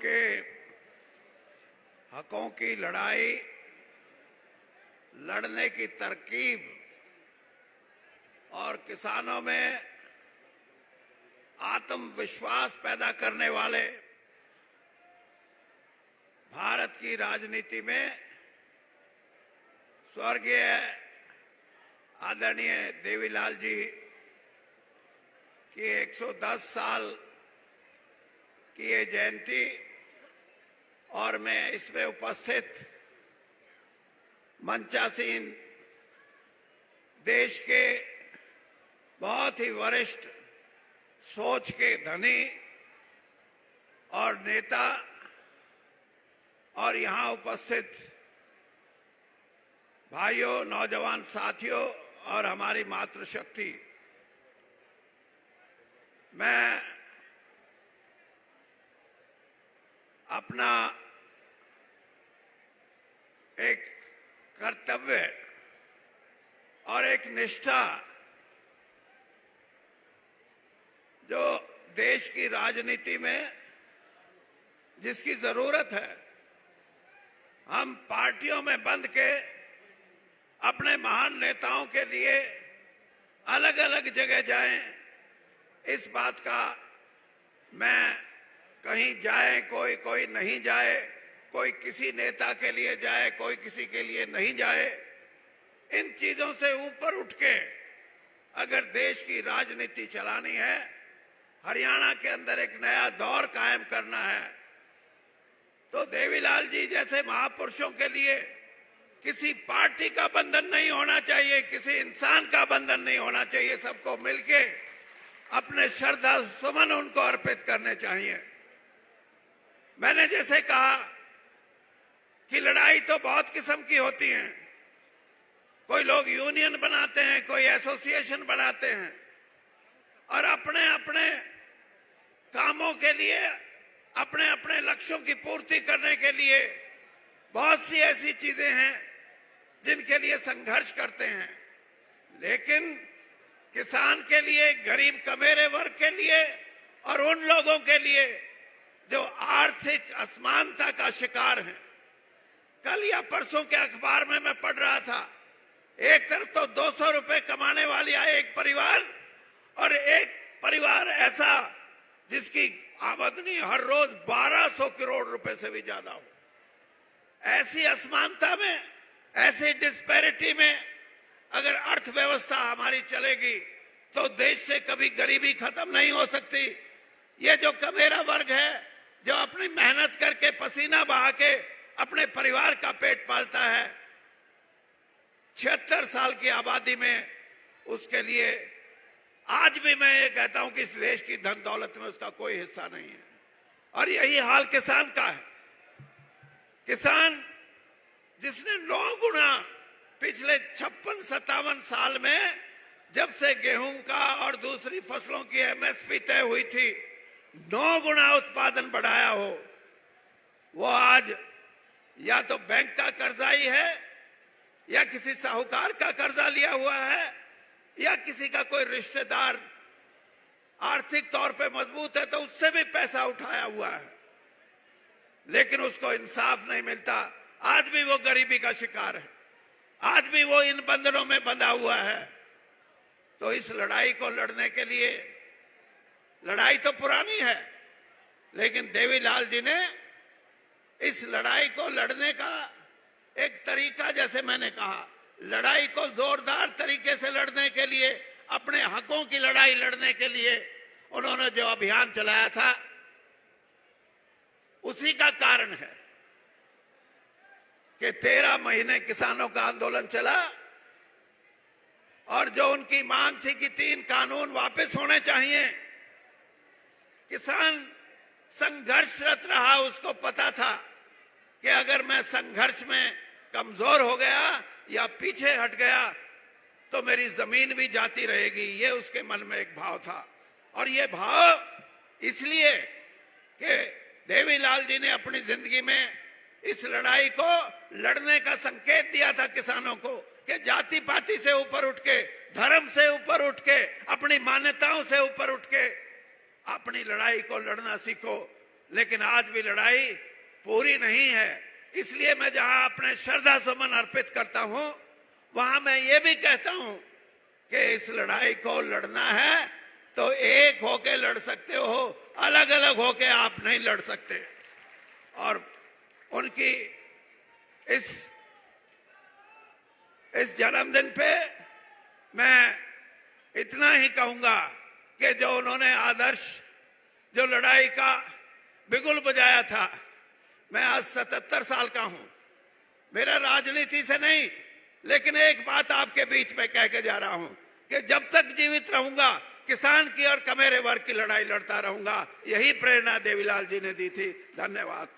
के हकों की लड़ाई लड़ने की तरकीब और किसानों में आत्मविश्वास पैदा करने वाले भारत की राजनीति में स्वर्गीय आदरणीय देवीलाल जी की 110 साल की ये जयंती और मैं इसमें उपस्थित मंचासीन देश के बहुत ही वरिष्ठ सोच के धनी और नेता और यहाँ उपस्थित भाइयों, नौजवान साथियों और हमारी मातृशक्ति, मैं अपना एक कर्तव्य और एक निष्ठा जो देश की राजनीति में जिसकी जरूरत है, हम पार्टियों में बंध के अपने महान नेताओं के लिए अलग अलग जगह जाएं, इस बात का मैं कहीं जाए कोई नहीं जाए, कोई किसी नेता के लिए जाए, कोई किसी के लिए नहीं जाए, इन चीजों से ऊपर उठ के अगर देश की राजनीति चलानी है, हरियाणा के अंदर एक नया दौर कायम करना है, तो देवीलाल जी जैसे महापुरुषों के लिए किसी पार्टी का बंधन नहीं होना चाहिए, किसी इंसान का बंधन नहीं होना चाहिए। सबको मिलके अपने श्रद्धा सुमन उनको अर्पित करने चाहिए। मैंने जैसे कहा कि लड़ाई तो बहुत किस्म की होती है। कोई लोग यूनियन बनाते हैं, कोई एसोसिएशन बनाते हैं और अपने अपने कामों के लिए, अपने अपने लक्ष्यों की पूर्ति करने के लिए बहुत सी ऐसी चीजें हैं जिनके लिए संघर्ष करते हैं। लेकिन किसान के लिए, गरीब कमेरे वर्ग के लिए और उन लोगों के लिए जो आर्थिक असमानता का शिकार हैं, कल या परसों के अखबार में मैं पढ़ रहा था, एक तरफ तो 200 रुपए कमाने वाली है एक परिवार और एक परिवार ऐसा जिसकी आमदनी हर रोज 1200 करोड़ रुपए से भी ज्यादा हो। ऐसी असमानता में, ऐसी डिस्पैरिटी में अगर अर्थव्यवस्था हमारी चलेगी तो देश से कभी गरीबी खत्म नहीं हो सकती। ये जो कमेरा वर्ग है, जो अपनी मेहनत करके पसीना बहा के अपने परिवार का पेट पालता है, 76 साल की आबादी में उसके लिए आज भी मैं ये कहता हूं कि इस देश की धन दौलत में उसका कोई हिस्सा नहीं है। और यही हाल किसान का है। किसान जिसने 9 गुना पिछले 56-57 साल में, जब से गेहूं का और दूसरी फसलों की एमएसपी तय हुई थी, 9 गुना उत्पादन बढ़ाया हो, वो आज या तो बैंक का कर्जाई है या किसी साहूकार का कर्जा लिया हुआ है या किसी का कोई रिश्तेदार आर्थिक तौर पे मजबूत है तो उससे भी पैसा उठाया हुआ है, लेकिन उसको इंसाफ नहीं मिलता। आज भी वो गरीबी का शिकार है, आज भी वो इन बंधनों में बंधा हुआ है। तो इस लड़ाई को लड़ने के लिए, लड़ाई तो पुरानी है, लेकिन देवीलाल जी ने इस लड़ाई को लड़ने का एक तरीका, जैसे मैंने कहा, लड़ाई को जोरदार तरीके से लड़ने के लिए, अपने हकों की लड़ाई लड़ने के लिए उन्होंने जो अभियान चलाया था, उसी का कारण है कि 13 महीने किसानों का आंदोलन चला और जो उनकी मांग थी कि 3 कानून वापस होने चाहिए, किसान संघर्षरत रहा। उसको पता था कि अगर मैं संघर्ष में कमजोर हो गया या पीछे हट गया तो मेरी जमीन भी जाती रहेगी। ये उसके मन में एक भाव था और ये भाव इसलिए कि देवीलाल जी ने अपनी जिंदगी में इस लड़ाई को लड़ने का संकेत दिया था किसानों को कि जाति पाति से ऊपर उठ के, धर्म से ऊपर उठ के, अपनी मान्यताओं से ऊपर उठ के अपनी लड़ाई को लड़ना सीखो। लेकिन आज भी लड़ाई पूरी नहीं है। इसलिए मैं जहां अपने श्रद्धा सुमन अर्पित करता हूं, वहां मैं ये भी कहता हूं कि इस लड़ाई को लड़ना है तो एक होके लड़ सकते हो, अलग अलग होके आप नहीं लड़ सकते। और उनकी इस जन्मदिन पे मैं इतना ही कहूंगा कि जो उन्होंने आदर्श, जो लड़ाई का बिगुल बजाया था, मैं आज 77 साल का हूं। मेरा राजनीति से नहीं, लेकिन एक बात आपके बीच में कह के जा रहा हूं कि जब तक जीवित रहूंगा किसान की और कमेरे वर्ग की लड़ाई लड़ता रहूंगा। यही प्रेरणा देवीलाल जी ने दी थी। धन्यवाद।